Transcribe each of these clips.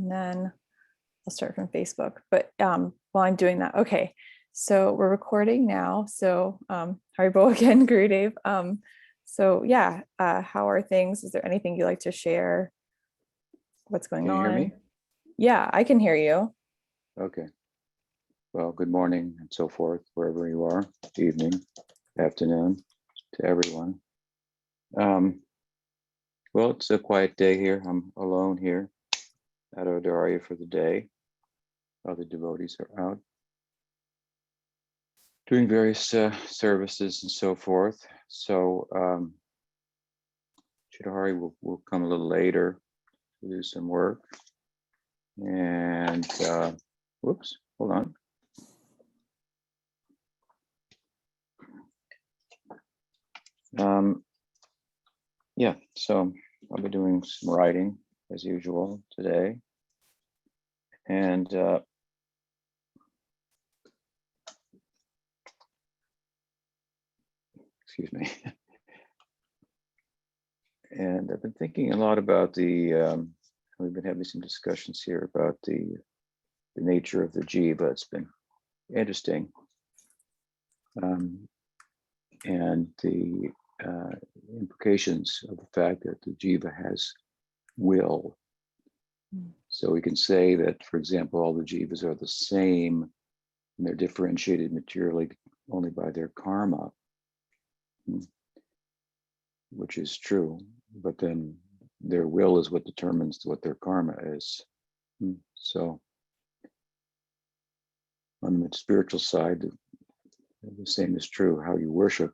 And then I'll start from Facebook. But while I'm doing that, okay. So we're recording now. So Haribo again, Gurudev. So yeah, how are things? Is there anything you'd like to share? What's going on? Can you hear me? Yeah, I can hear you. Okay. Well, good morning and so forth, wherever you are. Evening, afternoon to everyone. Well, it's a quiet day here. I'm alone here at Odarya for the day. Other devotees are out doing various services and so forth. So Chidahari will come a little later to do some work. And whoops, hold on. Yeah, so I'll be doing some writing as usual today. And excuse me. And I've been thinking a lot about the, we've been having some discussions here about the nature of the jiva. It's been interesting. And the implications of the fact that the jiva has will. So we can say that, for example, all the jivas are the same and they're differentiated materially only by their karma, which is true, but then their will is what determines what their karma is. So on the spiritual side, the same is true. How you worship,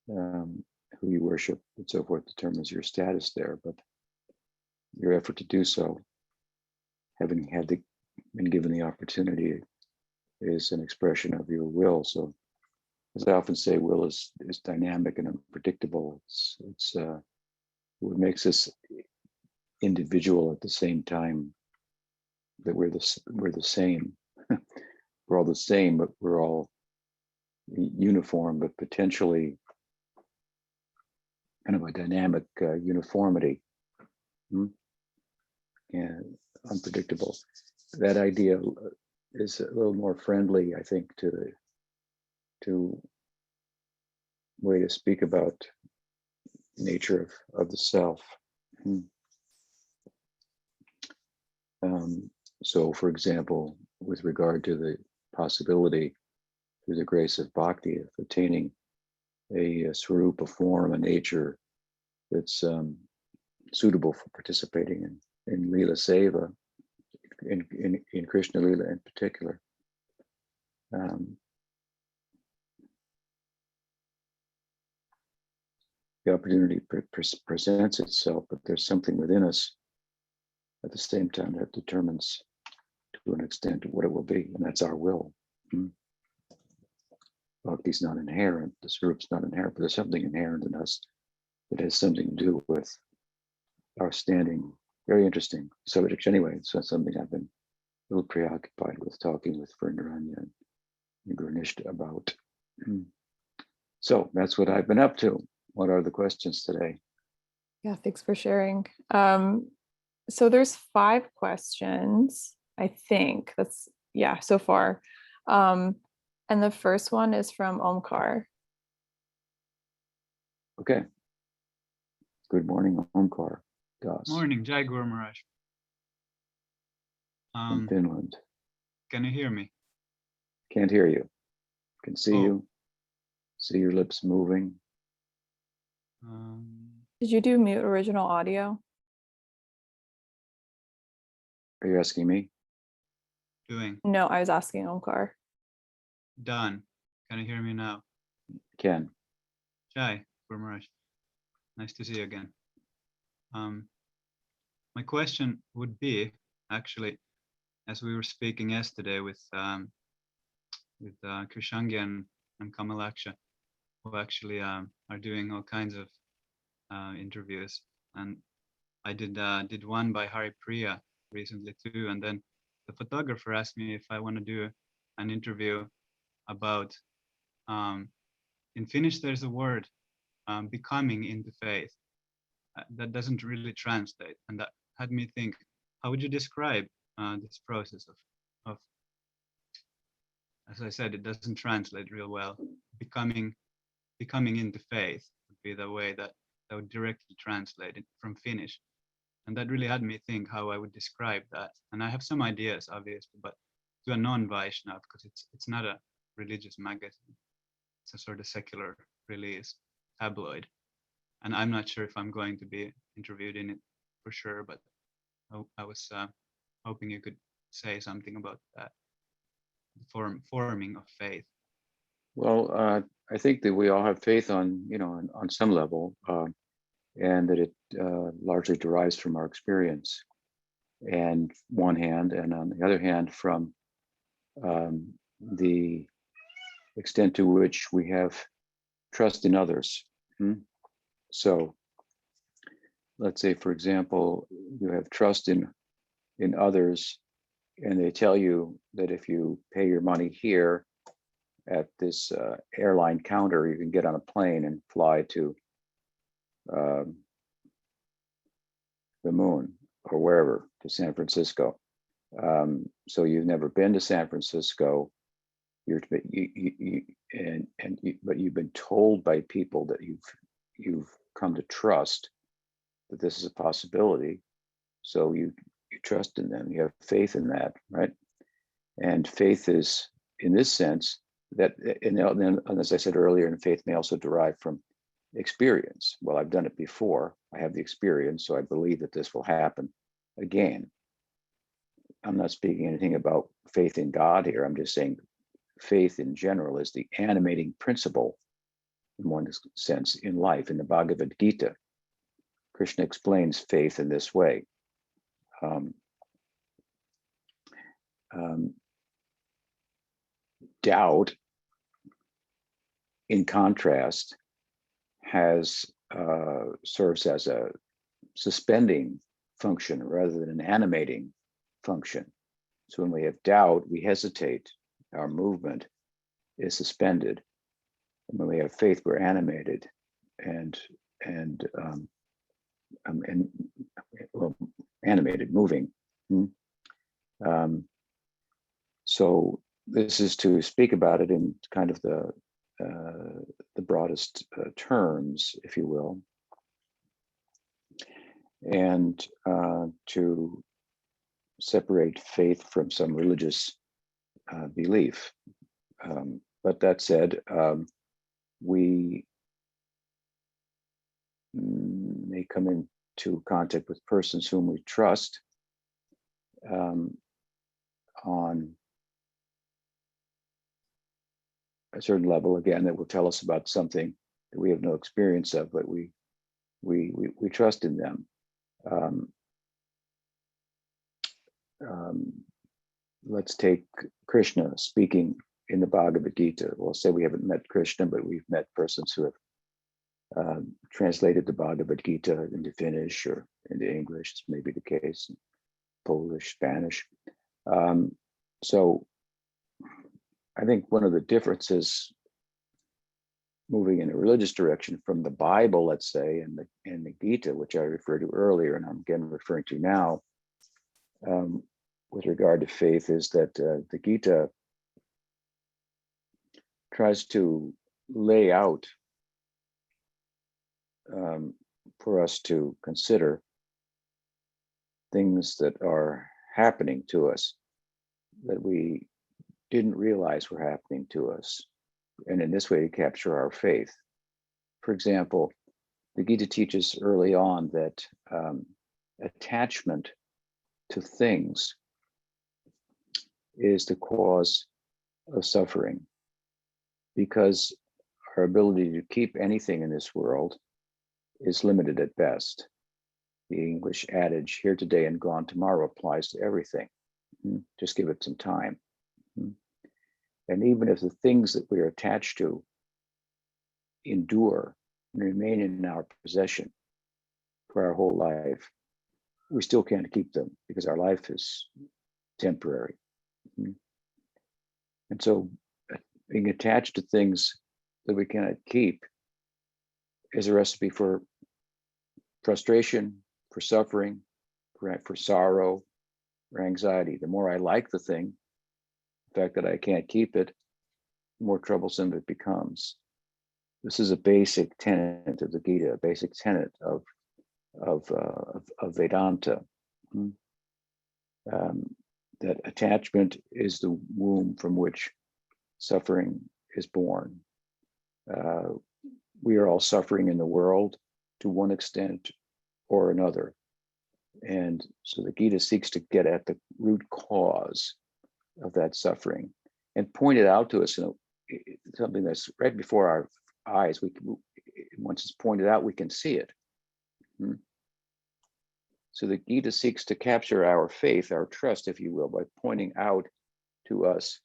who you worship, and so forth determines your status there. But your effort to do so, having been given the opportunity, is an expression of your will. So, as I often say, will is dynamic and unpredictable. It's what makes us individual at the same time that we're the same. We're all the same, but we're all uniform, but potentially kind of a dynamic uniformity and unpredictable. That idea is a little more friendly, I think, to way to speak about nature of the self. So, for example, with regard to the possibility, through the grace of bhakti, of attaining a swarupa form, a nature that's suitable for participating in Leela Seva, in Krishna Leela in particular. The opportunity presents itself, but there's something within us at the same time that determines to an extent what it will be, and that's our will. Bhakti's not inherent, the swarupa's not inherent, but there's something inherent in us that has something to do with our standing. Very interesting subject anyway. It's something I've been a little preoccupied with, talking with Vrindaranya and Gurnishta about. So that's what I've been up to. What are the questions today? Yeah, thanks for sharing. So there's 5 questions, I think. That's, yeah, so far. And the first one is from Omkar. Okay. Good morning, Omkar Das. Morning, Jai Guru Maharaj. In Finland. Can you hear me? Can't hear you. Can see you. See your lips moving. Did you do mute original audio? Are you asking me? Doing. No, I was asking Omkar. Done. Can you hear me now? Can. Jai Guru Maharaj. Nice to see you again. My question would be, actually, as we were speaking yesterday with Krishangi and Kamalaksha, who actually are doing all kinds of interviews, and I did one by Hari Priya recently too, and then the photographer asked me if I want to do an interview about, in Finnish there's a word, becoming into faith. That doesn't really translate, and that had me think, how would you describe this process of, as I said, it doesn't translate real well. Becoming into faith would be the way that would directly translate it from Finnish. And that really had me think how I would describe that. And I have some ideas, obviously, but to a non-Vaishnava, because it's not a religious magazine. It's a sort of secular release, tabloid. And I'm not sure if I'm going to be interviewed in it for sure, but I was hoping you could say something about that, forming of faith. Well, I think that we all have faith on some level, and that it largely derives from our experience, and one hand, and on the other hand, from the extent to which we have trust in others. So let's say, for example, you have trust in others, and they tell you that if you pay your money here at this airline counter, you can get on a plane and fly to the moon or wherever, to San Francisco. So you've never been to San Francisco, but you've been told by people that you've come to trust that this is a possibility. So you trust in them, you have faith in that, right? And faith is, in this sense, that, and as I said earlier, and faith may also derive from experience. Well, I've done it before, I have the experience, so I believe that this will happen again. I'm not speaking anything about faith in God here. I'm just saying faith in general is the animating principle, in one sense, in life. In the Bhagavad Gita, Krishna explains faith in this way. Doubt, in contrast, serves as a suspending function rather than an animating function. So when we have doubt, we hesitate, our movement is suspended. And when we have faith, we're animated and animated, moving. So this is to speak about it in kind of the broadest terms, if you will, and to separate faith from some religious belief. But that said, we may come into contact with persons whom we trust on a certain level, again, that will tell us about something that we have no experience of, but we trust in them. Let's take Krishna speaking in the Bhagavad Gita. We'll say we haven't met Krishna, but we've met persons who have translated the Bhagavad Gita into Finnish or into English. This may be the case, Polish, Spanish. So I think one of the differences moving in a religious direction from the Bible, let's say, and the Gita, which I referred to earlier, and I'm again referring to now, with regard to faith, is that the Gita tries to lay out for us to consider things that are happening to us that we didn't realize were happening to us, and in this way to capture our faith. For example, the Gita teaches early on that attachment to things is the cause of suffering, because our ability to keep anything in this world is limited at best. The English adage, here today and gone tomorrow, applies to everything. Just give it some time. And even if the things that we are attached to endure and remain in our possession for our whole life, we still can't keep them because our life is temporary. And so being attached to things that we cannot keep is a recipe for frustration, for suffering, for sorrow, or anxiety. The more I like the thing, the fact that I can't keep it, the more troublesome it becomes. This is a basic tenet of the Gita, a basic tenet of Vedanta. That attachment is the womb from which suffering is born. We are all suffering in the world to one extent or another. And so the Gita seeks to get at the root cause of that suffering and point it out to us, something that's right before our eyes. Once it's pointed out, we can see it. So the Gita seeks to capture our faith, our trust, if you will, by pointing out to us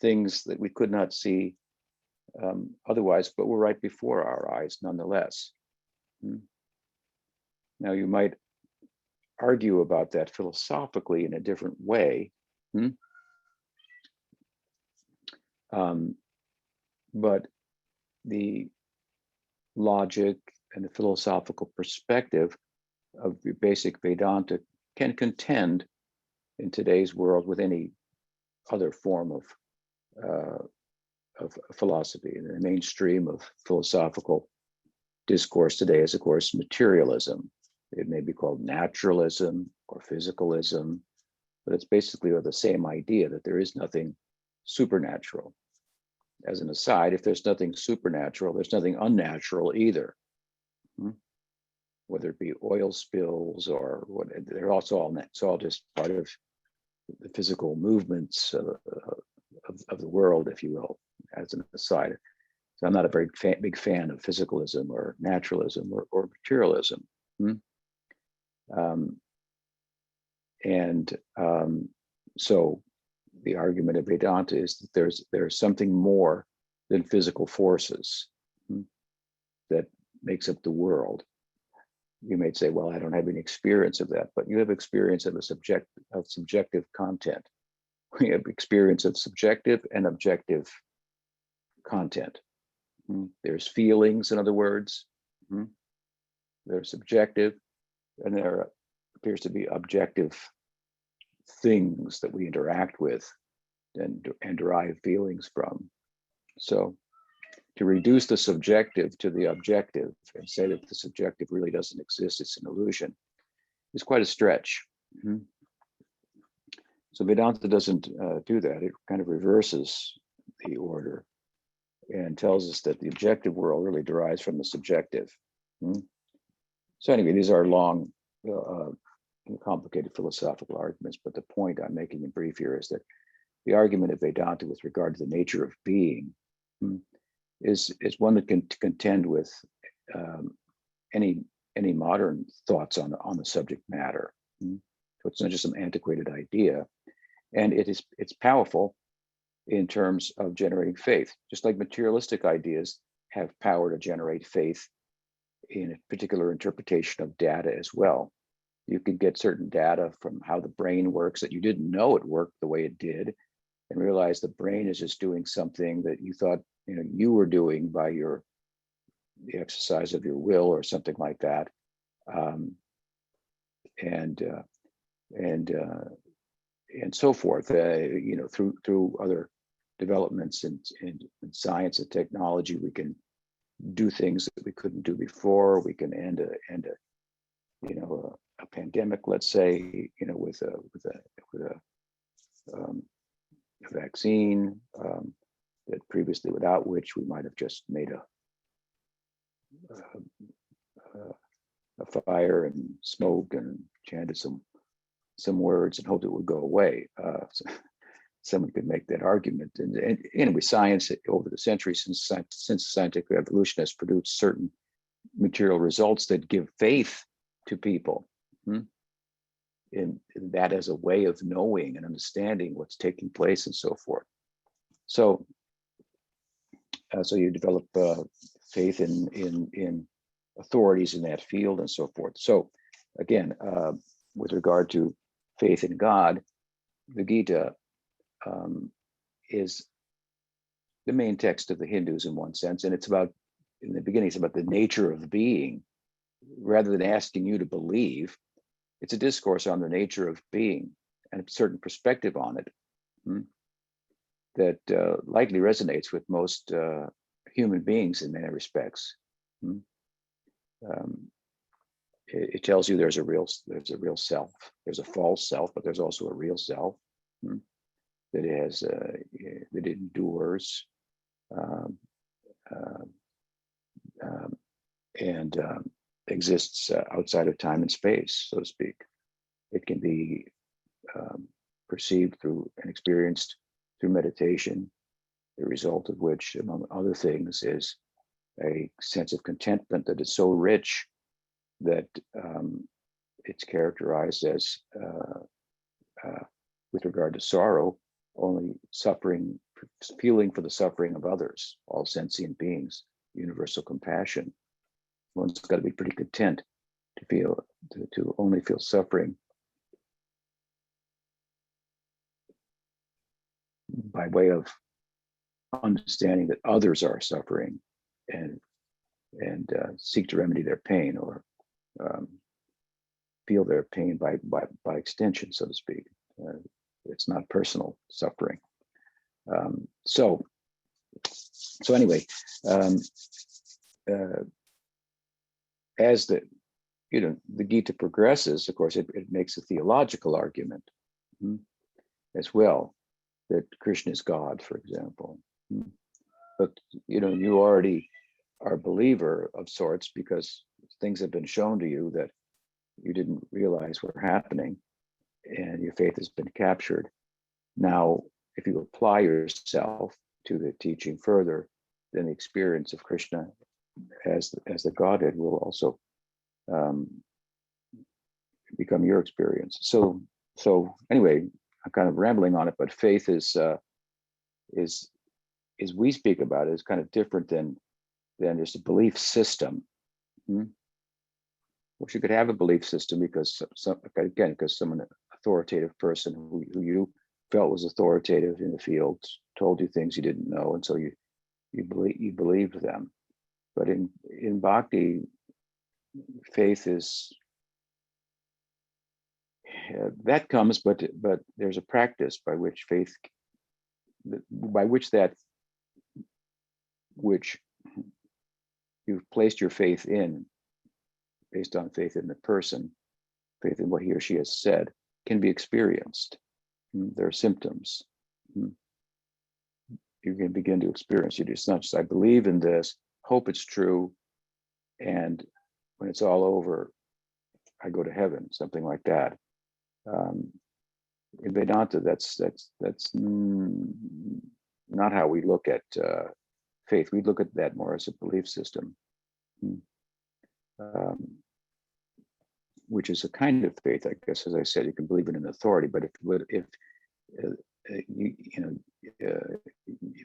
things that we could not see otherwise, but were right before our eyes nonetheless. Now, you might argue about that philosophically in a different way. But the logic and the philosophical perspective of the basic Vedanta can contend in today's world with any other form of philosophy. And the mainstream of philosophical discourse today is, of course, materialism. It may be called naturalism or physicalism, but it's basically the same idea that there is nothing supernatural. As an aside, if there's nothing supernatural, there's nothing unnatural either. Whether it be oil spills or what, they're also it's all just part of the physical movements of the world, if you will, as an aside. So I'm not a very big fan of physicalism or naturalism or materialism. So the argument of Vedanta is that there's something more than physical forces that makes up the world. You may say, well, I don't have any experience of that, but you have experience of subjective content. We have experience of subjective and objective content. There's feelings, in other words. They're subjective, and there appears to be objective things that we interact with and derive feelings from. So to reduce the subjective to the objective and say that the subjective really doesn't exist, it's an illusion, is quite a stretch. So Vedanta doesn't do that. It kind of reverses the order and tells us that the objective world really derives from the subjective. So anyway, these are long, complicated philosophical arguments, but the point I'm making in brief here is that the argument of Vedanta with regard to the nature of being is one that can contend with any modern thoughts on the subject matter. So it's not just some antiquated idea, and it's powerful in terms of generating faith, just like materialistic ideas have power to generate faith in a particular interpretation of data as well. You could get certain data from how the brain works that you didn't know it worked the way it did, and realize the brain is just doing something that you thought you were doing by the exercise of your will or something like that, and so forth. Through other developments in science and technology, we can do things that we couldn't do before. We can end a pandemic, let's say, with a vaccine that previously, without which we might have just made a fire and smoke and chanted some words and hoped it would go away. So someone could make that argument, and anyway, science over the centuries since scientific evolution has produced certain material results that give faith to people in that as a way of knowing and understanding what's taking place and so forth. So you develop faith in authorities in that field and so forth. So again, with regard to faith in God, the Gita is the main text of the Hindus in one sense, and in the beginning, it's about the nature of being, rather than asking you to believe. it's a discourse on the nature of being and a certain perspective on it that likely resonates with most human beings in many respects. It tells you there's a real self, there's a false self, but there's also a real self that has that endures and exists outside of time and space, so to speak. It can be perceived through and experienced through meditation, the result of which, among other things, is a sense of contentment that is so rich that it's characterized as, with regard to sorrow, only suffering, feeling for the suffering of others, all sentient beings, universal compassion. One's got to be pretty content to feel, to only feel suffering by way of understanding that others are suffering and seek to remedy their pain, or feel their pain by extension, so to speak. It's not personal suffering. So anyway, as the Gita progresses, of course, it makes a theological argument as well, that Krishna is God, for example. But you already are a believer of sorts because things have been shown to you that you didn't realize were happening, and your faith has been captured. Now, if you apply yourself to the teaching further, then the experience of Krishna as the Godhead will also become your experience. So anyway, I'm kind of rambling on it, but faith is we speak about it, is kind of different than just a belief system. Which you could have a belief system because someone authoritative person who you felt was authoritative in the field told you things you didn't know, and so you believed them. But in bhakti, faith is that comes, but there's a practice by which which you've placed your faith in, based on faith in the person, faith in what he or she has said, can be experienced. There are symptoms. You can begin to experience it. It's not just, I believe in this, hope it's true, and when it's all over, I go to heaven, something like that. In Vedanta, that's not how we look at faith. We look at that more as a belief system. Which is a kind of faith, I guess. As I said, you can believe in an authority, but if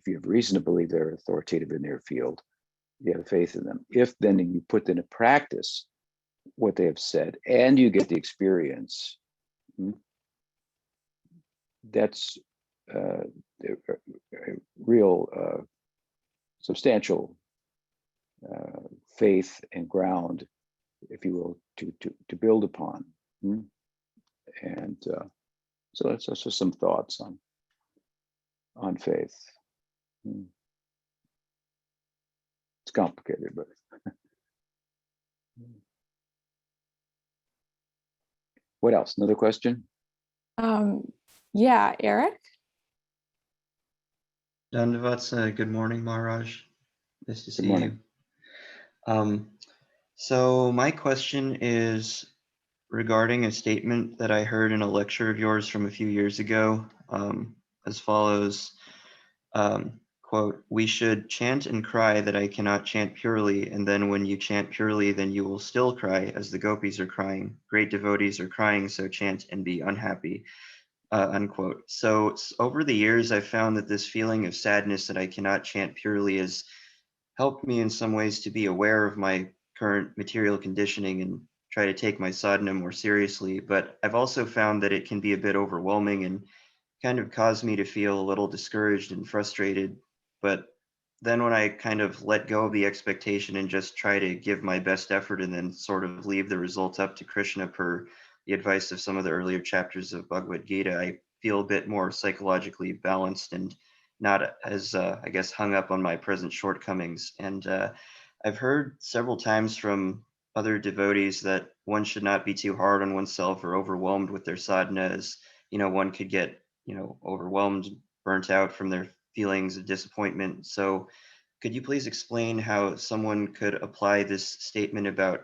you have reason to believe they're authoritative in their field, you have faith in them. If then you put into practice what they have said and you get the experience, that's a real substantial faith and ground, if you will, to build upon. And so that's also some thoughts on faith. It's complicated, but what else? Another question? Yeah, Eric. Dandavat, good morning, Maharaj. Nice to see morning. you. So my question is regarding a statement that I heard in a lecture of yours from a few years ago, as follows, quote, "We should chant and cry that I cannot chant purely, and then when you chant purely, then you will still cry as the gopis are crying. Great devotees are crying, so chant and be unhappy." Unquote. So over the years, I've found that this feeling of sadness that I cannot chant purely has helped me in some ways to be aware of my current material conditioning and try to take my sadhana more seriously. But I've also found that it can be a bit overwhelming and kind of cause me to feel a little discouraged and frustrated. But then when I kind of let go of the expectation and just try to give my best effort and then sort of leave the results up to Krishna per the advice of some of the earlier chapters of Bhagavad Gita, I feel a bit more psychologically balanced and not as, I guess, hung up on my present shortcomings. And I've heard several times from other devotees that one should not be too hard on oneself or overwhelmed with their sadhana, as one could get overwhelmed, burnt out from their feelings of disappointment. So could you please explain how someone could apply this statement about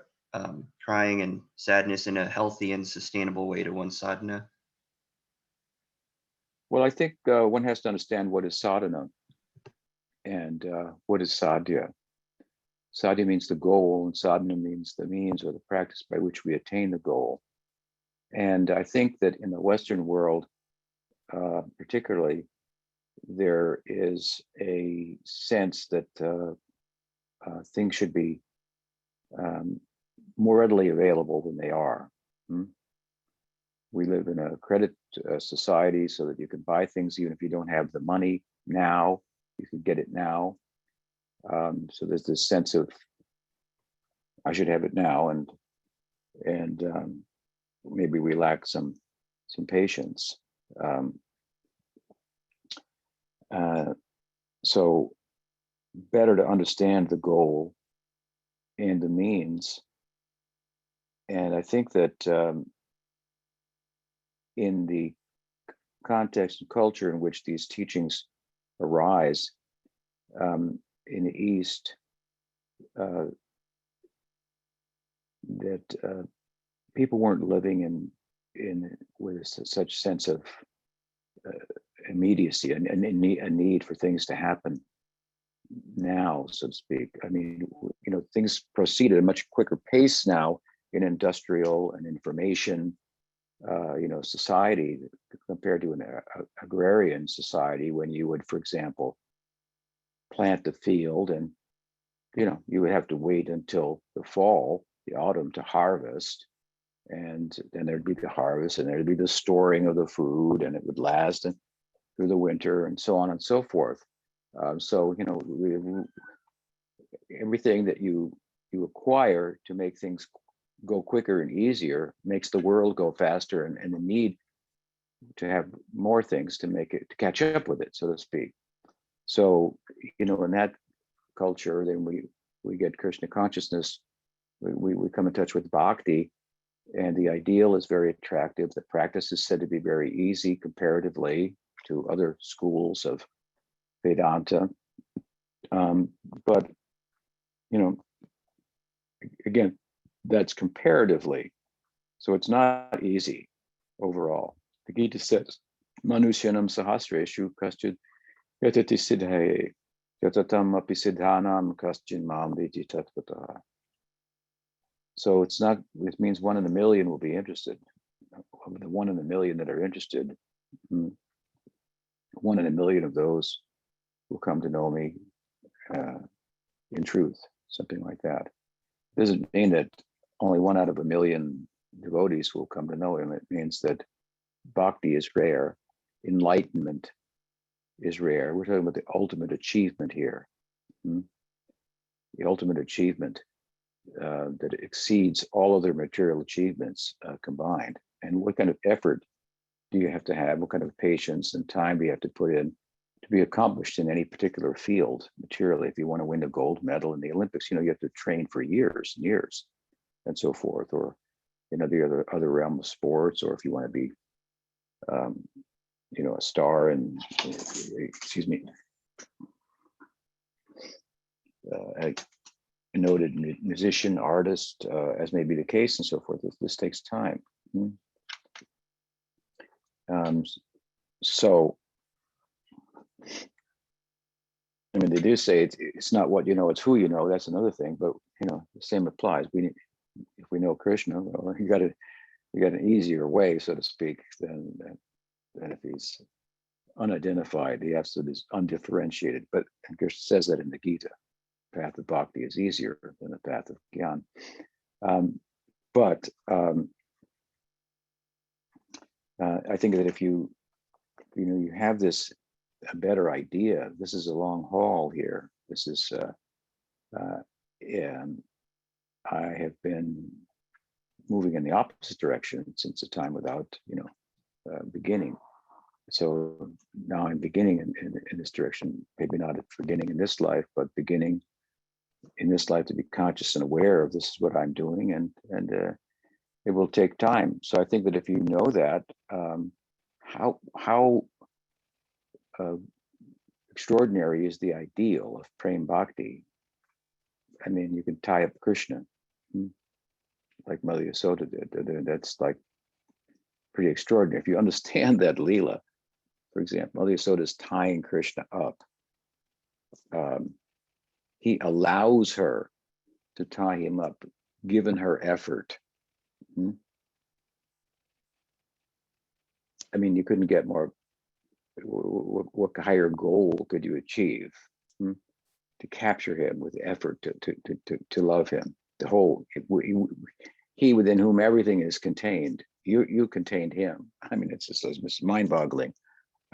crying and sadness in a healthy and sustainable way to one's sadhana? Well, I think one has to understand what is sadhana and what is sadhya. Sadhya means the goal, and sadhana means the means or the practice by which we attain the goal. And I think that in the Western world, particularly, there is a sense that things should be more readily available than they are. We live in a credit society so that you can buy things even if you don't have the money now, you can get it now. So there's this sense of I should have it now, and maybe we lack some patience. So better to understand the goal and the means. And I think that in the context and culture in which these teachings arise, in the East, that people weren't living in with such sense of immediacy and a need for things to happen now, so to speak. I mean, things proceed at a much quicker pace now in industrial and information, society compared to an agrarian society, when you would, for example, plant the field and you would have to wait until the fall, the autumn, to harvest, and then there'd be the harvest, and there'd be the storing of the food, and it would last through the winter, and so on and so forth. So everything that you acquire to make things go quicker and easier makes the world go faster, and the need to have more things to make it, to catch up with it, so to speak. So in that culture, then we get Krishna consciousness. We come in touch with bhakti, and the ideal is very attractive. The practice is said to be very easy comparatively to other schools of Vedanta. But again, that's comparatively. So it's not easy overall. The Gita says, Manusyanam sahasreshu kaschid yatati siddhaye yatatam api siddhanam kaschin mam viti tatvataha. So it's not, it means 1 in a million will be interested. Of the 1 in a million that are interested, 1 in a million of those will come to know me in truth, something like that. Doesn't mean that only 1 out of a million devotees will come to know him. It means that bhakti is rare, enlightenment is rare. We're talking about the ultimate achievement here. The ultimate achievement that exceeds all other material achievements combined. And what kind of effort do you have to have? What kind of patience and time do you have to put in to be accomplished in any particular field materially? If you want to win a gold medal in the Olympics, you have to train for years and years and so forth, or the other realm of sports, or if you want to be a star and a noted musician, artist, as may be the case, and so forth. This takes time. So, I mean, they do say it's not what you know, it's who you know. That's another thing, but the same applies. If we know Krishna, well, you got an easier way, so to speak, than if he's unidentified. The absolute is undifferentiated. But Krishna says that in the Gita. The path of bhakti is easier than the path of gyan. But I think that if you have a better idea, this is a long haul here. This is, and I have been moving in the opposite direction since a time without, beginning. So now I'm beginning in this direction, maybe not at beginning in this life, but beginning in this life to be conscious and aware of this is what I'm doing, and it will take time. So I think that if you know that, how extraordinary is the ideal of prem bhakti. I mean, you can tie up Krishna, like Mother Yasoda did. That's like pretty extraordinary. If you understand that Leela, for example, Mother Yasoda is tying Krishna up. He allows her to tie him up, given her effort. I mean, you couldn't get more. What higher goal could you achieve? To capture him with effort, to love him. The whole he within whom everything is contained. You contained him. I mean, it's just this mind-boggling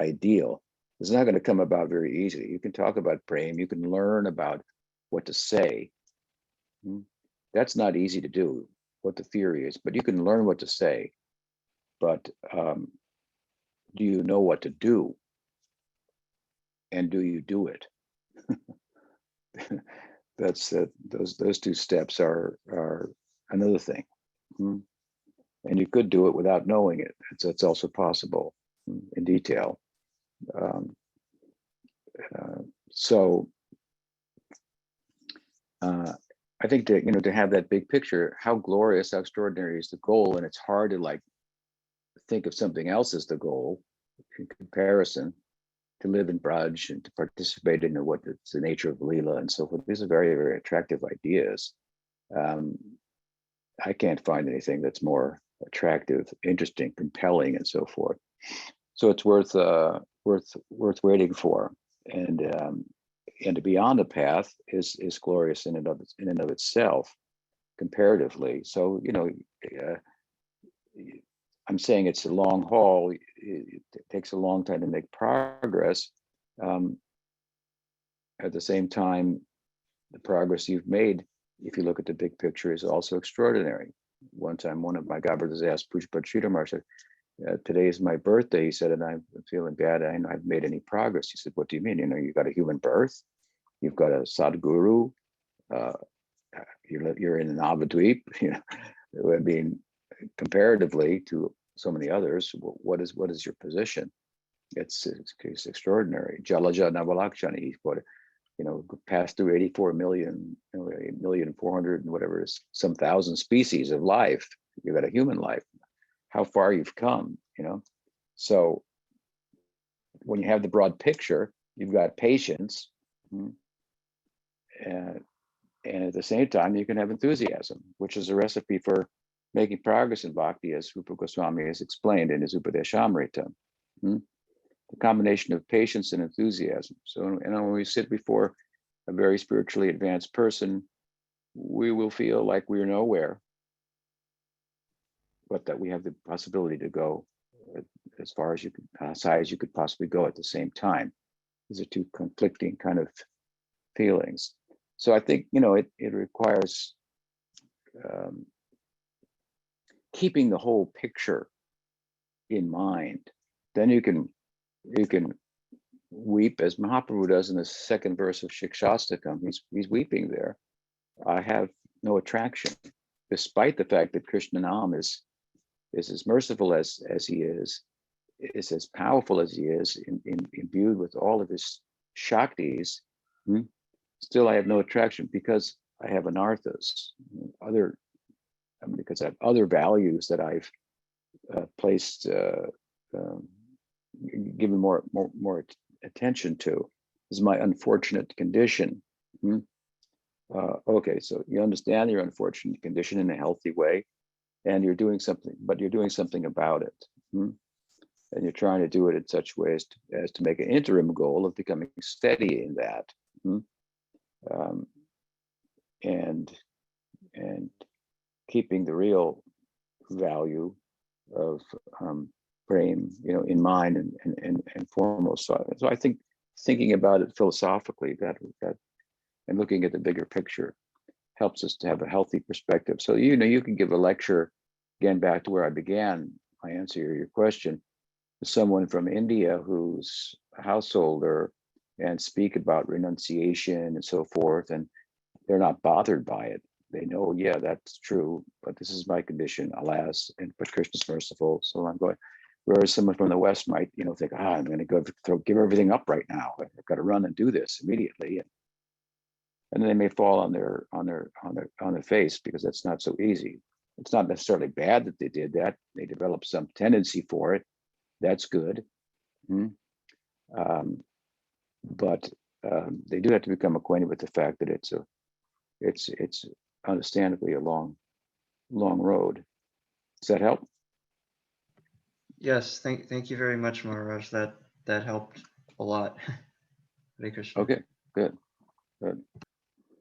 ideal. It's not going to come about very easily. You can talk about prem. You can learn about what to say. That's not easy to do. What the theory is, but you can learn what to say. But do you know what to do? And do you do it? That's those two steps are another thing. And you could do it without knowing it. It's also possible in detail. So I think to have that big picture, how glorious, how extraordinary is the goal, and it's hard to think of something else as the goal in comparison. To live in Braj and to participate in what it's the nature of Leela and so forth. These are very, very attractive ideas. I can't find anything that's more attractive, interesting, compelling, and so forth. So it's worth waiting for, and to be on the path is glorious in and of itself, comparatively. So I'm saying it's a long haul. It takes a long time to make progress. At the same time, the progress you've made, if you look at the big picture, is also extraordinary. One time, one of my godbrothers asked Pushpa Sridhar, said, today is my birthday, he said, and I'm feeling bad. I haven't made any progress. He said, what do you mean? You got a human birth, you've got a Sadhguru, you're in an Navadweep, I mean, comparatively to so many others, what is your position? It's extraordinary. Jalaja Navalakshani, he quoted, passed through 84 million, 8,400,000 and whatever it is, some thousand species of life. You've got a human life. How far you've come, So when you have the broad picture, you've got patience, and at the same time, you can have enthusiasm, which is a recipe for making progress in bhakti, as Rupa Goswami has explained in his Upadeshamrita. The combination of patience and enthusiasm. So, when we sit before a very spiritually advanced person, we will feel like we're nowhere, but that we have the possibility to go as far as high as you could possibly go at the same time. These are two conflicting kind of feelings. So I think, it requires keeping the whole picture in mind. Then you can weep, as Mahaprabhu does in the second verse of Shikshastakam. He's weeping there. I have no attraction, despite the fact that Krishna Nam is as merciful as he is as powerful as he is, imbued with all of his Shaktis. Still, I have no attraction because I have anarthas, because I have other values that I've placed, given more attention to. This is my unfortunate condition. Okay, so you understand your unfortunate condition in a healthy way, and you're doing something, but you're doing something about it. And you're trying to do it in such ways as to make an interim goal of becoming steady in that. And keeping the real value of prem, in mind and foremost. So I think thinking about it philosophically, that and looking at the bigger picture helps us to have a healthy perspective. So you can give a lecture again, back to where I began my answer to your question, someone from India who's a householder and speak about renunciation and so forth, and they're not bothered by it. They know, yeah, that's true, but this is my condition, alas, but Krishna's merciful, so I'm going. Whereas someone from the West might, think, I'm going to go give everything up right now. I've got to run and do this immediately, and then they may fall on their face, because that's not so easy. It's not necessarily bad that they did that. They developed some tendency for it. That's good. But they do have to become acquainted with the fact that it's understandably a long road. Does that help? Yes, thank you very much, Maharaj. That helped a lot. Hare Krishna. Okay, good.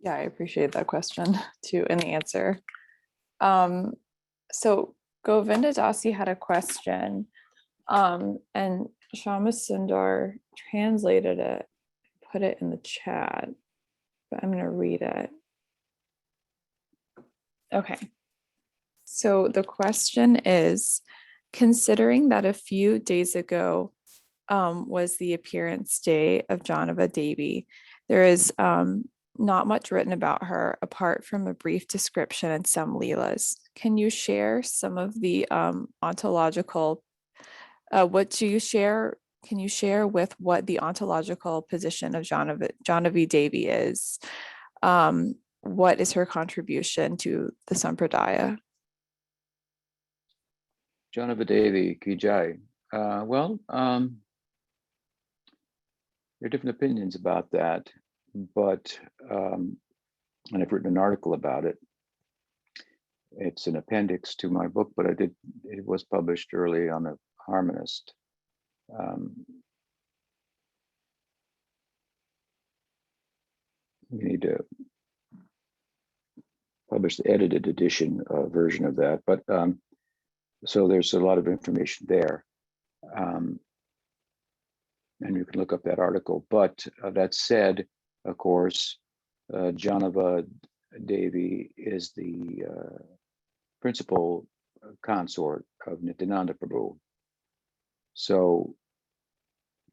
Yeah, I appreciate that question too, and the answer. So Govinda Dasi had a question, and Shama Sundar translated it, put it in the chat, but I'm going to read it. Okay. So the question is, considering that a few days ago was the appearance day of Jahnava Devi, there is not much written about her apart from a brief description and some leelas. Can you share some of the ontological, what do you share? Can you share with what the ontological position of Jahnava Devi is? What is her contribution to the Sampradaya? Jahnava Devi ki jai. Well, there are different opinions about that, but and I've written an article about it. It's an appendix to my book, but it was published early on the Harmonist. We need to publish the edited edition version of that, but so there's a lot of information there, and you can look up that article. But that said, of course, Jahnava Devi is the principal consort of Nityananda Prabhu. So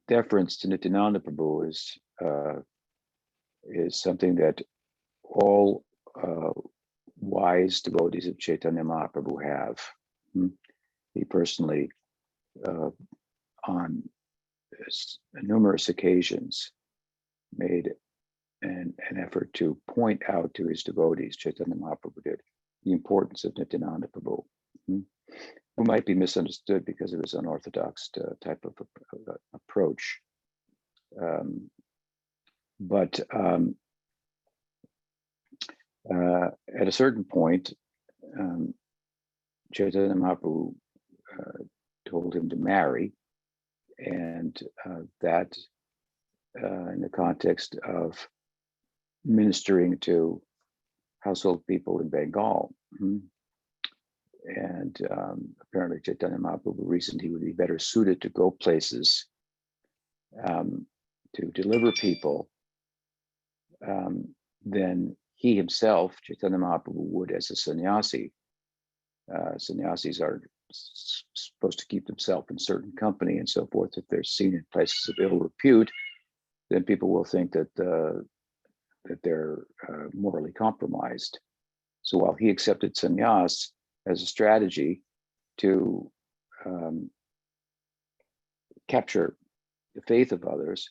deference to Nityananda Prabhu is something that all wise devotees of Chaitanya Mahaprabhu have. He personally, on numerous occasions, made an effort to point out to his devotees, Chaitanya Mahaprabhu did, the importance of Nityananda Prabhu, who might be misunderstood because of his unorthodox type of approach. But at a certain point, Chaitanya Mahaprabhu told him to marry, and that in the context of ministering to household people in Bengal. And apparently Chaitanya Mahaprabhu reasoned he would be better suited to go places to deliver people than he himself, Chaitanya Mahaprabhu, would as a sannyasi. Sannyasis are supposed to keep themselves in certain company and so forth. If they're seen in places of ill repute, then people will think that that they're morally compromised. So while he accepted sannyas as a strategy to capture the faith of others,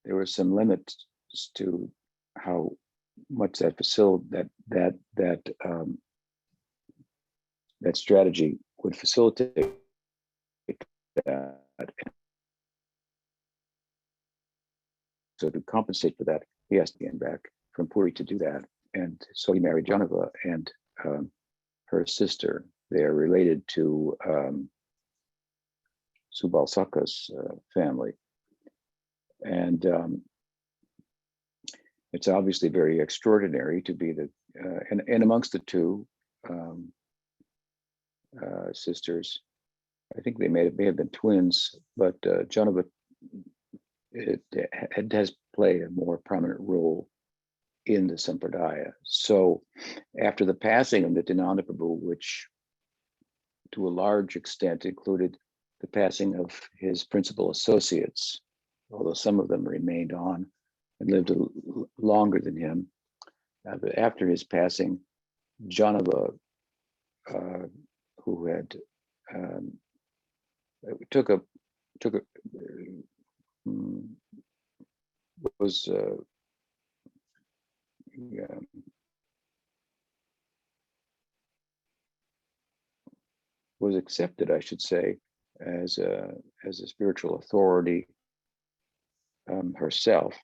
there were some limits to how much that that strategy would facilitate that. So to compensate for that, he has to get back from Puri to do that. And so he married Jahnava and her sister. They are related to Subal Saka's family. And it's obviously very extraordinary to be the, and amongst the two sisters, I think they may have been twins, but Jahnava has played a more prominent role in the Sampradaya. So after the passing of Nityananda Prabhu, which to a large extent, included the passing of his principal associates, although some of them remained on and lived longer than him. But after his passing, Jahnava, who had was accepted, I should say, as a spiritual authority herself,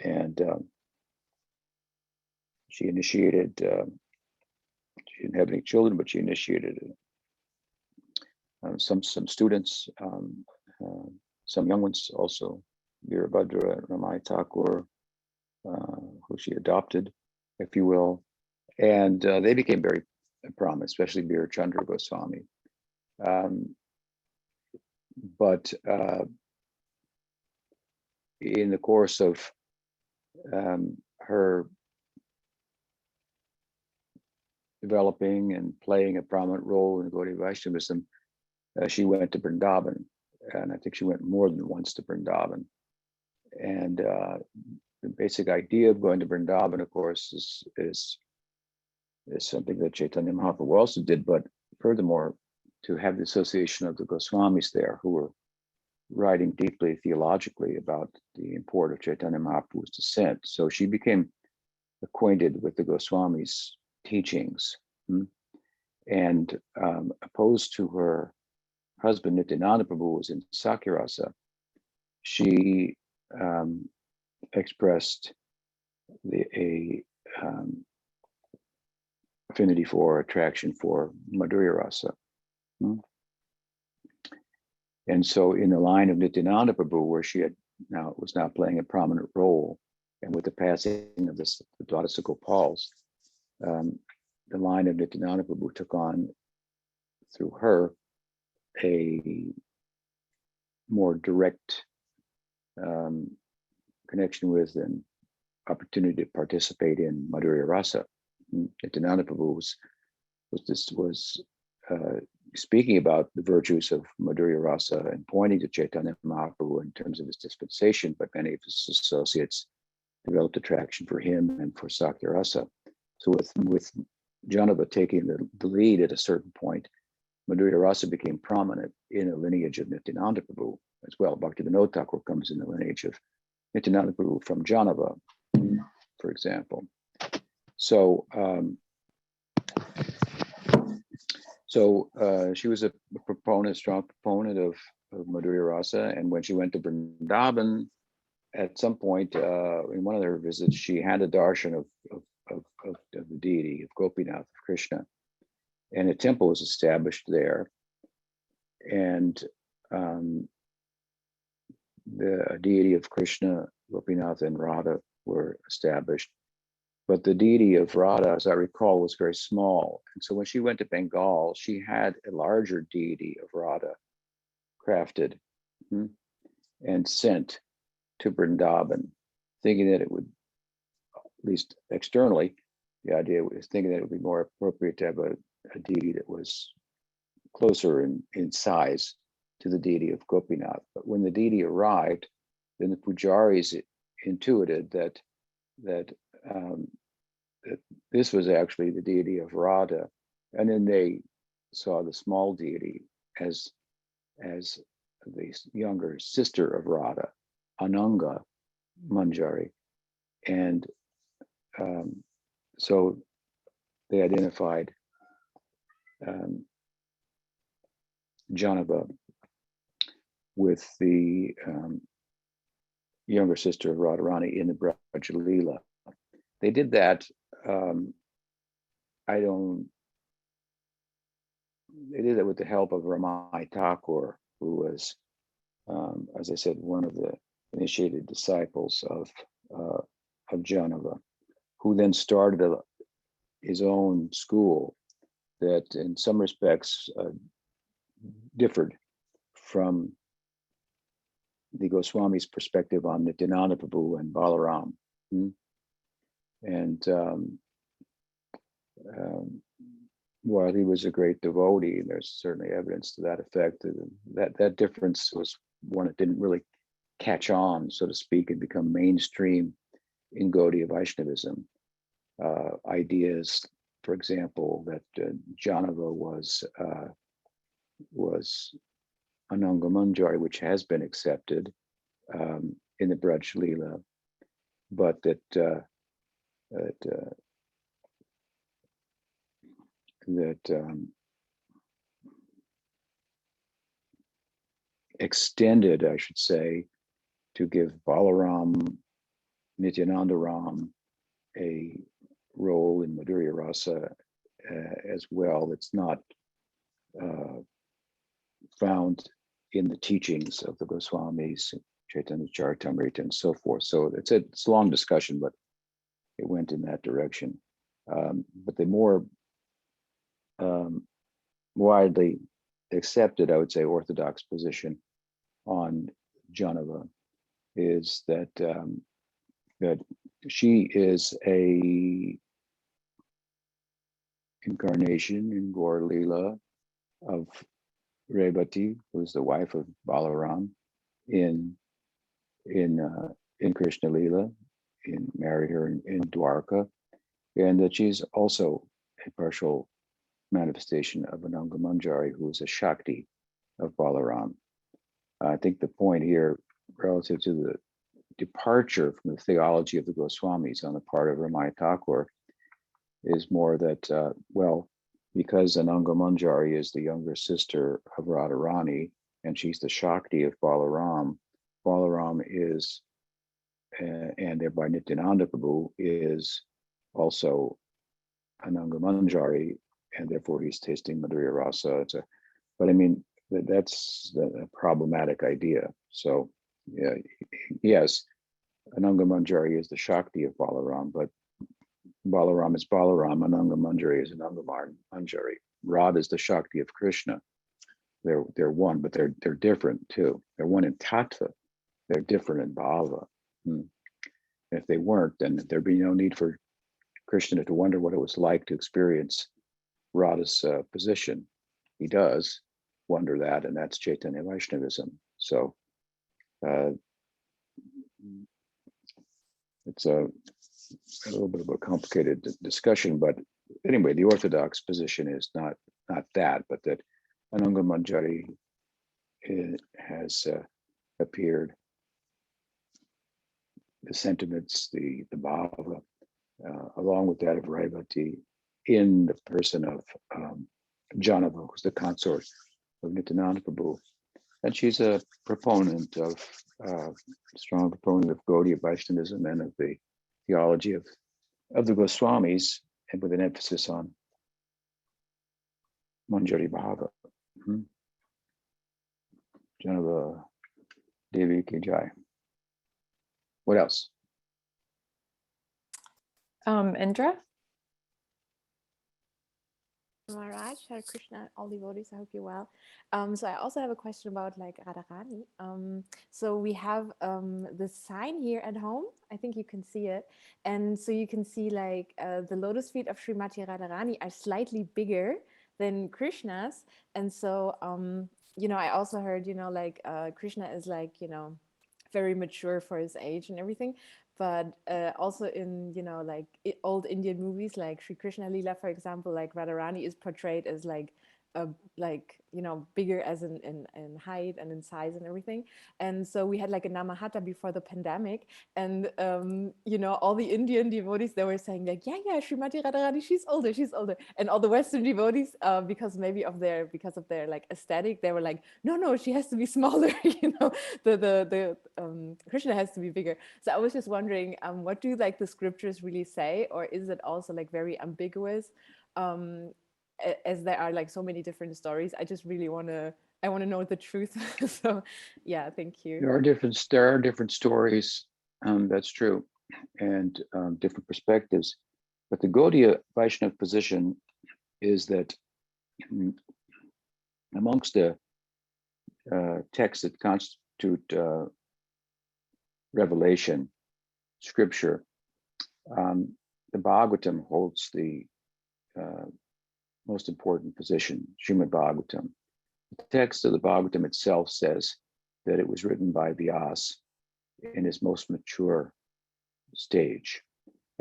and she initiated. She didn't have any children, but she initiated some students, some young ones also. Virabhadra Ramai Thakur, who she adopted, if you will, and they became very prominent, especially Bir Chandra Goswami. But in the course of her developing and playing a prominent role in Gaudiya Vaishnavism, she went to Vrindavan, and I think she went more than once to Vrindavan. And the basic idea of going to Vrindavan, of course, is something that Chaitanya Mahaprabhu also did, but furthermore, to have the association of the Goswamis there, who were writing deeply theologically about the import of Chaitanya Mahaprabhu's descent. So she became acquainted with the Goswamis' teachings, and opposed to her husband Nityananda Prabhu was in Sakyarasa, she expressed a affinity for, attraction for Madhurya Rasa. And so in the line of Nityananda Prabhu, where she was now playing a prominent role, and with the passing of the Dwadasa Gopals, the line of Nityananda Prabhu took on, through her, a more direct connection with and opportunity to participate in Madhurya Rasa. Nityananda Prabhu was speaking about the virtues of Madhurya Rasa and pointing to Chaitanya Mahaprabhu in terms of his dispensation, but many of his associates developed attraction for him and for Sakya Rasa. So with Jahnava taking the lead at a certain point, Madhurya Rasa became prominent in the lineage of Nityananda Prabhu as well. Bhaktivinoda Thakur comes in the lineage of Nityananda Prabhu from Jahnava, for example. So she was a strong proponent of Madhurya Rasa, and when she went to Vrindavan, at some point in one of her visits, she had a darshan of the deity of Gopinath, of Krishna, and a temple was established there, and the deity of Krishna, Gopinath, and Radha were established. But the deity of Radha, as I recall, was very small. And so when she went to Bengal, she had a larger deity of Radha crafted and sent to Vrindavan, thinking that it would, at least externally, the idea was thinking that it would be more appropriate to have a deity that was closer in size to the deity of Gopinath. But when the deity arrived, then the pujaris intuited that this was actually the deity of Radha, and then they saw the small deity as the younger sister of Radha, Ananga Manjari, and so they identified Jahnava with the younger sister of Radharani in the Braj Leela. They did that. They did that with the help of Ramai Thakur, who was, as I said, one of the initiated disciples of Jahnava, who then started his own school that, in some respects, differed from the Goswami's perspective on Nityananda Prabhu and Balaram. And while he was a great devotee, and there's certainly evidence to that effect, that difference was one that didn't really catch on, so to speak, and become mainstream in Gaudiya Vaishnavism. Ideas, for example, that Jahnava was Ananga Manjari, which has been accepted in the Braj Leela, but extended, I should say, to give Balaram, Nityananda Ram a role in Madhurya Rasa as well. It's not found in the teachings of the Goswamis, Chaitanya Charitamrita, and so forth. So it's a long discussion, but it went in that direction. But the more widely accepted, I would say, orthodox position on Jahnava is that that she is a incarnation in Gaur Leela of Revati, who's the wife of Balaram in Krishna Leela, married her in Dwarka, and that she's also a partial manifestation of Ananga Manjari, who is a Shakti of Balaram. I think the point here, relative to the departure from the theology of the Goswamis on the part of Ramaya Thakur, is more that, well, because Ananga Manjari is the younger sister of Radharani, and she's the Shakti of Balaram, Balaram is, and thereby Nityananda Prabhu is also Ananga Manjari, and therefore he's tasting Madhurya Rasa. But I mean, that's a problematic idea. So yeah, yes, Ananga Manjari is the Shakti of Balaram, but Balaram is Balaram, Ananga Manjari is Ananga Manjari. Radha is the Shakti of Krishna. They're one, but they're different too. They're one in tattva. They're different in bhava. If they weren't, then there'd be no need for Krishna to wonder what it was like to experience Radha's position. He does wonder that, and that's Chaitanya Vaishnavism. So it's a little bit of a complicated discussion, but anyway, the orthodox position is not that, but that Ananga Manjari has appeared. The sentiments, the bhava, along with that of Revati, in the person of Jahnava, who's the consort of Nityananda Prabhu. And she's a proponent of, strong proponent of Gaudiya Vaishnavism and of the theology of the Goswamis, and with an emphasis on Manjari Bhava. Jahnava Devi Ki Jai. What else? Indra? Maharaj, Hare Krishna, all devotees, I hope you're well. So I also have a question about like Radharani. So we have this sign here at home. I think you can see it. And so you can see like the lotus feet of Srimati Radharani are slightly bigger than Krishna's. And so, I also heard, like Krishna is like, very mature for his age and everything. But also in, like old Indian movies, like Sri Krishna Leela, for example, like Radharani is portrayed as like, bigger as in height and in size and everything. And so we had like a Namahata before the pandemic, and all the Indian devotees, they were saying like, yeah, Srimati Radharani, she's older, and all the Western devotees, because of their like aesthetic, they were like, no, she has to be smaller, the Krishna has to be bigger. So I was just wondering, what do like the scriptures really say, or is it also like very ambiguous? As there are like so many different stories, I just really want to know the truth. So yeah, thank you. There are different stories. That's true, and different perspectives. But the Gaudiya Vaishnava position is that amongst the texts that constitute revelation, scripture, the Bhagavatam holds the most important position, Srimad Bhagavatam. The text of the Bhagavatam itself says that it was written by Vyasa in his most mature stage,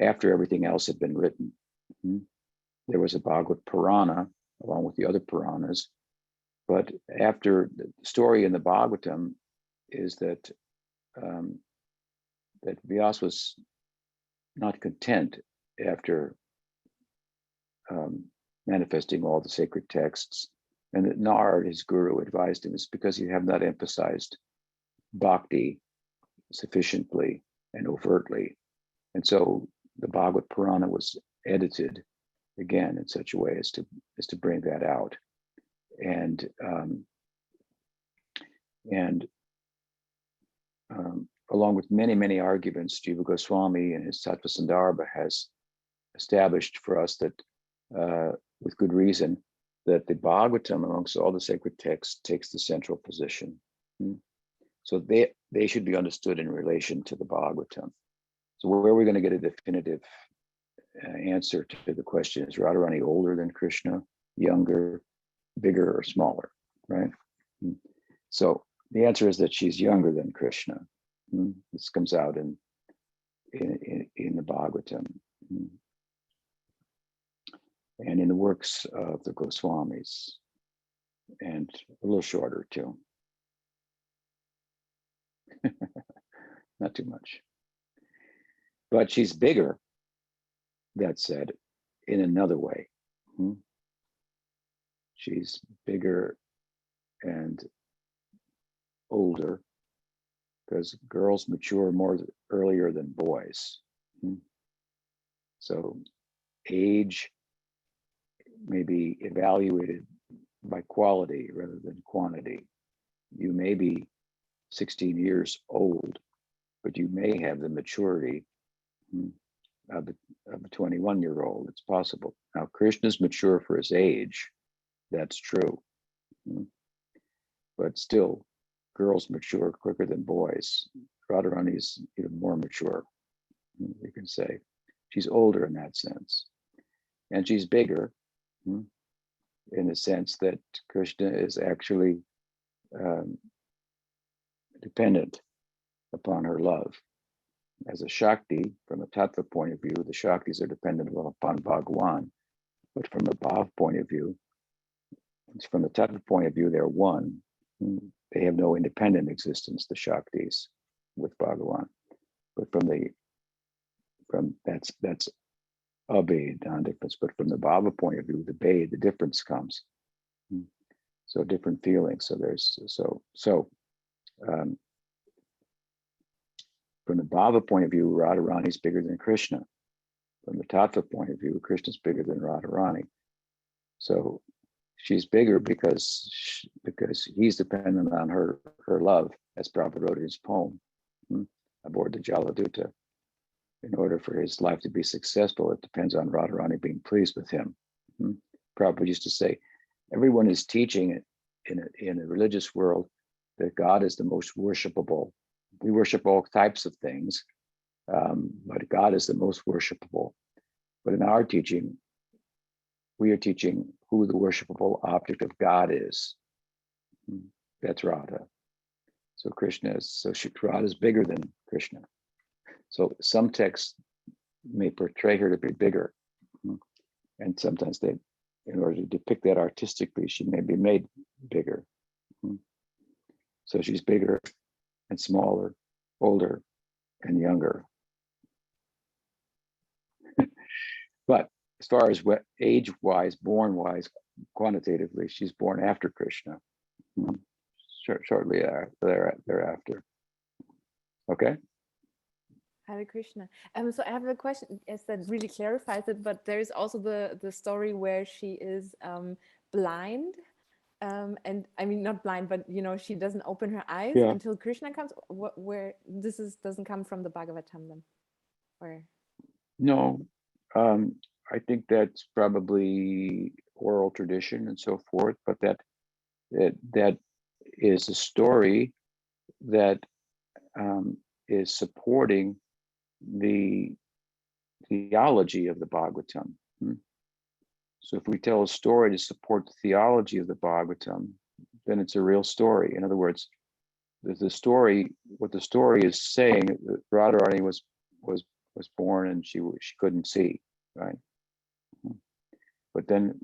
after everything else had been written. There was a Bhagavad Purana along with the other Puranas, but after the story in the Bhagavatam is that that Vyasa was not content after manifesting all the sacred texts, and that Nard, his guru, advised him, it's because you have not emphasized bhakti sufficiently and overtly. And so the Bhagavad Purana was edited again in such a way as to bring that out. And along with many arguments, Jiva Goswami in his Tattva Sandarbha has established for us that, with good reason, that the Bhagavatam amongst all the sacred texts takes the central position. So they should be understood in relation to the Bhagavatam. So where are we going to get a definitive answer to the question, is Radharani older than Krishna, younger, bigger, or smaller, right? So the answer is that she's younger than Krishna. This comes out in the Bhagavatam and in the works of the Goswamis, and a little shorter too. Not too much. But she's bigger, that said, in another way. She's bigger and older because girls mature more earlier than boys. So age may be evaluated by quality rather than quantity. You may be 16 years old, but you may have the maturity of a 21-year-old. It's possible. Now, Krishna's mature for his age. That's true. But still, girls mature quicker than boys. Radharani's even more mature, you can say. She's older in that sense. And she's bigger in the sense that Krishna is actually dependent upon her love. As a Shakti, from a Tattva point of view, the Shaktis are dependent upon Bhagavan. But from a Bhav point of view, from the Tattva point of view, they're one. They have no independent existence, the Shaktis, with Bhagavan. But that's abhed, non-difference. But from the Bhava point of view, the difference comes. So different feelings. From the Bhava point of view, Radharani is bigger than Krishna. From the Tattva point of view, Krishna is bigger than Radharani. So she's bigger because he's dependent on her love, as Prabhupada wrote in his poem, aboard the Jaladuta. In order for his life to be successful, it depends on Radharani being pleased with him. Prabhupada used to say, everyone is teaching in the religious world that God is the most worshipable. We worship all types of things, but God is the most worshipable. But in our teaching, we are teaching who the worshipable object of God is. That's Radha. So Radha is bigger than Krishna. So some texts may portray her to be bigger, and sometimes in order to depict that artistically, she may be made bigger. So she's bigger and smaller, older and younger. But as far as age-wise, born-wise, quantitatively, she's born after Krishna, shortly thereafter. Okay? Hare Krishna. So I have a question. Yes, that really clarifies it. But there is also the story where she is blind, and I mean not blind, but she doesn't open her eyes until Krishna comes. Where doesn't come from the Bhagavatam then, or no? I think that's probably oral tradition and so forth. But that is a story that is supporting the theology of the Bhagavatam. So if we tell a story to support the theology of the Bhagavatam, then it's a real story. In other words, the story, what the story is saying, that Radharani was born and she couldn't see, right? But then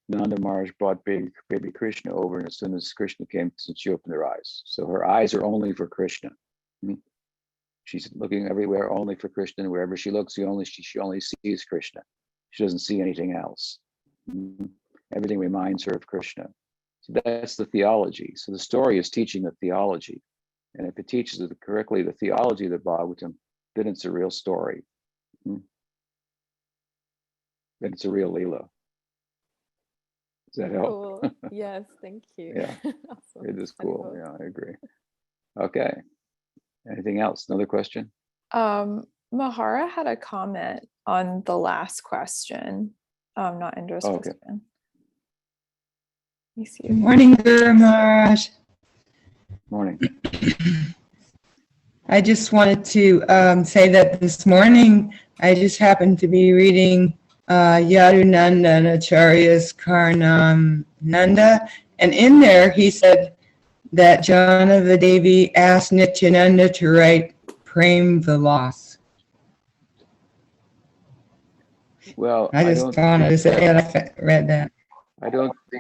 Nanda Maharaj brought baby Krishna over, and as soon as Krishna came, she opened her eyes. So her eyes are only for Krishna. She's looking everywhere only for Krishna, and wherever she looks, she only sees Krishna. She doesn't see anything else. Everything reminds her of Krishna. So that's the theology. So the story is teaching the theology. And if it teaches it correctly, the theology of the Bhagavatam, then it's a real story. Then it's a real Leela. Does that help? Cool. Yes, thank you. Yeah, Awesome. it is Very cool. cool. Yeah, I agree. Okay. Anything else? Another question? Mahara had a comment on the last question, not Indra's Oh, okay. question. Let me see. Good morning, Guru Maharaj. Morning. I just wanted to say that this morning I just happened to be reading Yadunanda and Acharya's Karnam Nanda, and in there he said that Jahnava Devi asked Nityananda to write Prem Vilas. Well, I just wanted to say that I read that.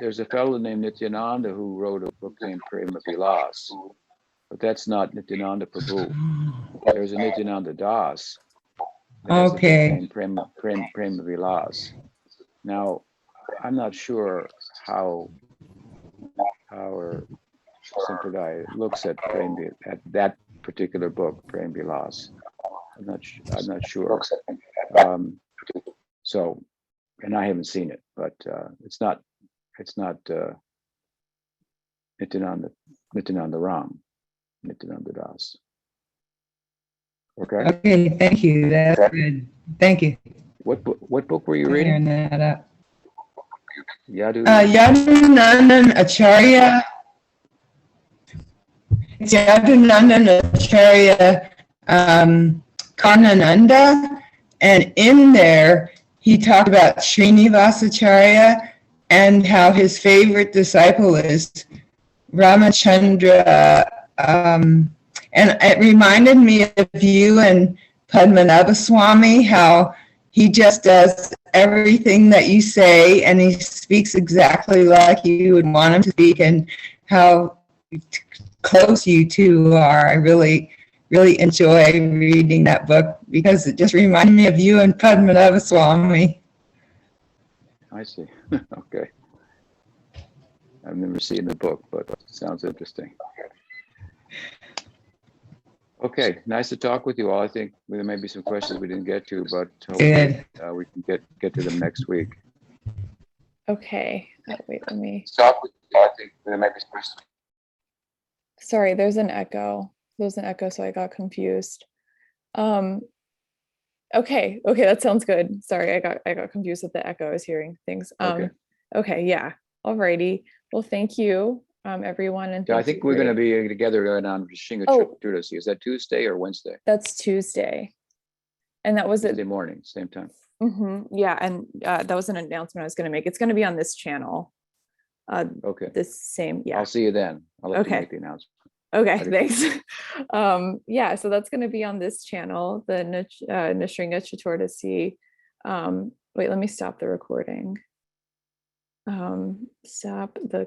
There's a fellow named Nityananda who wrote a book named Prema Vilas, but that's not Nityananda Prabhu. There's a Nityananda Das. that has a book Okay. named Prema Vilas. Now, I'm not sure how our Sampradaya looks at that particular book, Prem Vilas. I'm not sure. So, and I haven't seen it, but it's not Nityananda Ram, Nityananda Das. Okay. Okay, thank you. That's good. Thank you. What book were you Clearing reading? that up. Yadu. Yadunandan Acharya. It's Yadunandan Acharya Karnananda, and in there he talked about Srinivasacharya and how his favorite disciple is Ramachandra. And it reminded me of you and Padmanabha Swami, how he just does everything that you say and he speaks exactly like you would want him to speak, and how close you two are. I really, really enjoy reading that book because it just reminded me of you and Padmanabha Swami. I see. Okay. I've never seen the book, but it sounds interesting. Okay, nice to talk with you all. I think there may be some questions we didn't get to, but hopefully we can get to them next week. Okay. Wait, let me. Stop with you. I think there may be some questions. Sorry, there's an echo. So I got confused. Okay, that sounds good. Sorry, I got confused with the echo. I was hearing things. Okay, yeah. Alrighty. Well, thank you, everyone, and Yeah, I thank think you we're for going to be together on Shinga Oh. Chaturasi. Is that Tuesday or Wednesday? That's Tuesday, and that was Tuesday it. morning, same time. Yeah, and that was an announcement I was going to make. It's going to be on this channel. Okay. This same, yeah. I'll see you then. I'll let you Okay. make the announcement. Okay, Very thanks. Yeah, so that's going to be on this channel, the Nishringa Chaturasi. Wait, let me stop the recording. Stop the